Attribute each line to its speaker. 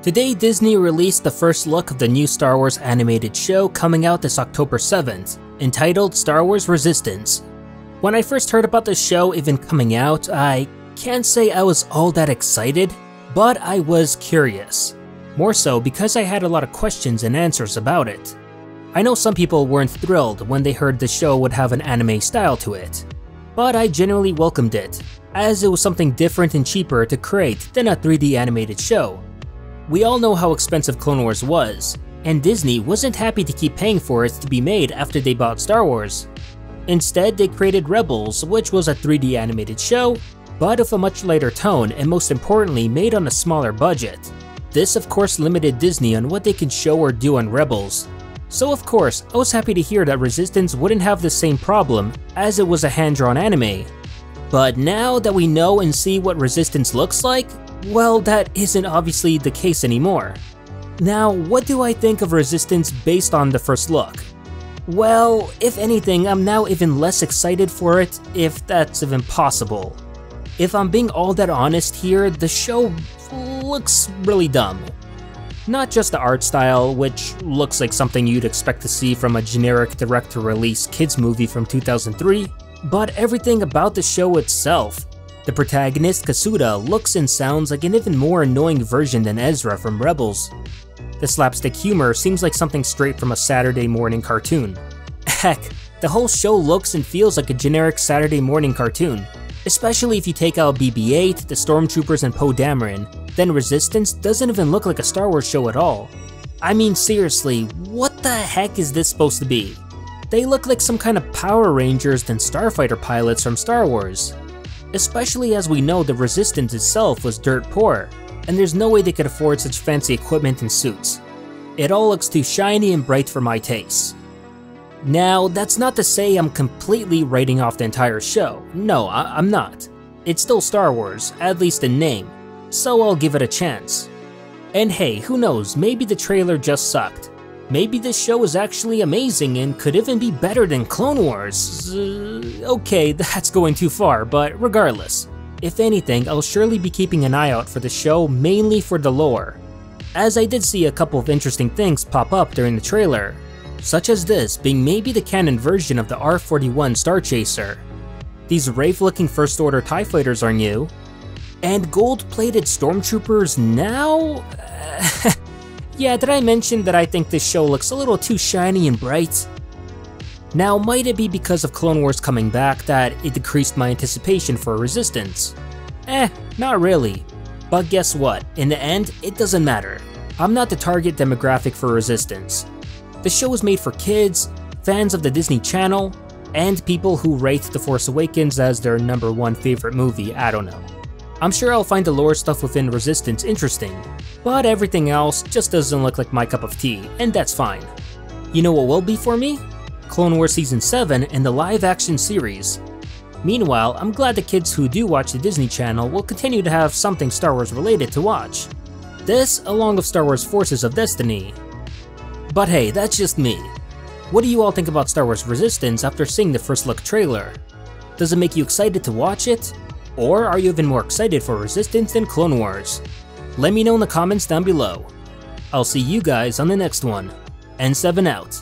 Speaker 1: Today, Disney released the first look of the new Star Wars animated show coming out this October 7th, entitled Star Wars Resistance. When I first heard about the show even coming out, I can't say I was all that excited, but I was curious. More so because I had a lot of questions and answers about it. I know some people weren't thrilled when they heard the show would have an anime style to it, but I genuinely welcomed it, as it was something different and cheaper to create than a 3D animated show. We all know how expensive Clone Wars was, and Disney wasn't happy to keep paying for it to be made after they bought Star Wars. Instead, they created Rebels, which was a 3D animated show, but of a much lighter tone and most importantly made on a smaller budget. This of course limited Disney on what they could show or do on Rebels. So of course, I was happy to hear that Resistance wouldn't have the same problem as it was a hand-drawn anime. But now that we know and see what Resistance looks like, well, that isn't obviously the case anymore. Now, what do I think of Resistance based on the first look? Well, if anything, I'm now even less excited for it, if that's even possible. If I'm being all that honest here, the show looks really dumb. Not just the art style, which looks like something you'd expect to see from a generic direct-to-release kids movie from 2003, but everything about the show itself. The protagonist, Kasuda, looks and sounds like an even more annoying version than Ezra from Rebels. The slapstick humor seems like something straight from a Saturday morning cartoon. Heck, the whole show looks and feels like a generic Saturday morning cartoon. Especially if you take out BB-8, the Stormtroopers, and Poe Dameron, then Resistance doesn't even look like a Star Wars show at all. I mean seriously, what the heck is this supposed to be? They look like some kind of Power Rangers than Starfighter pilots from Star Wars. Especially as we know the Resistance itself was dirt poor, and there's no way they could afford such fancy equipment and suits. It all looks too shiny and bright for my taste. Now, that's not to say I'm completely writing off the entire show. No, I'm not. It's still Star Wars, at least in name, so I'll give it a chance. And hey, who knows, maybe the trailer just sucked. Maybe this show is actually amazing and could even be better than Clone Wars. Okay, that's going too far, but regardless. If anything, I'll surely be keeping an eye out for the show mainly for the lore, as I did see a couple of interesting things pop up during the trailer, such as this being maybe the canon version of the R-41 Star Chaser. These Wraith-looking First Order TIE Fighters are new, and gold-plated Stormtroopers now? Yeah, did I mention that I think this show looks a little too shiny and bright? Now, might it be because of Clone Wars coming back that it decreased my anticipation for Resistance? Not really. But guess what, in the end, it doesn't matter. I'm not the target demographic for Resistance. The show is made for kids, fans of the Disney Channel, and people who rate The Force Awakens as their #1 favorite movie, I don't know. I'm sure I'll find the lore stuff within Resistance interesting, but everything else just doesn't look like my cup of tea, and that's fine. You know what will be for me? Clone Wars Season 7 and the live-action series. Meanwhile, I'm glad the kids who do watch the Disney Channel will continue to have something Star Wars related to watch. This, along with Star Wars Forces of Destiny. But hey, that's just me. What do you all think about Star Wars Resistance after seeing the first look trailer? Does it make you excited to watch it? Or are you even more excited for Resistance than Clone Wars? Let me know in the comments down below. I'll see you guys on the next one. N7 out.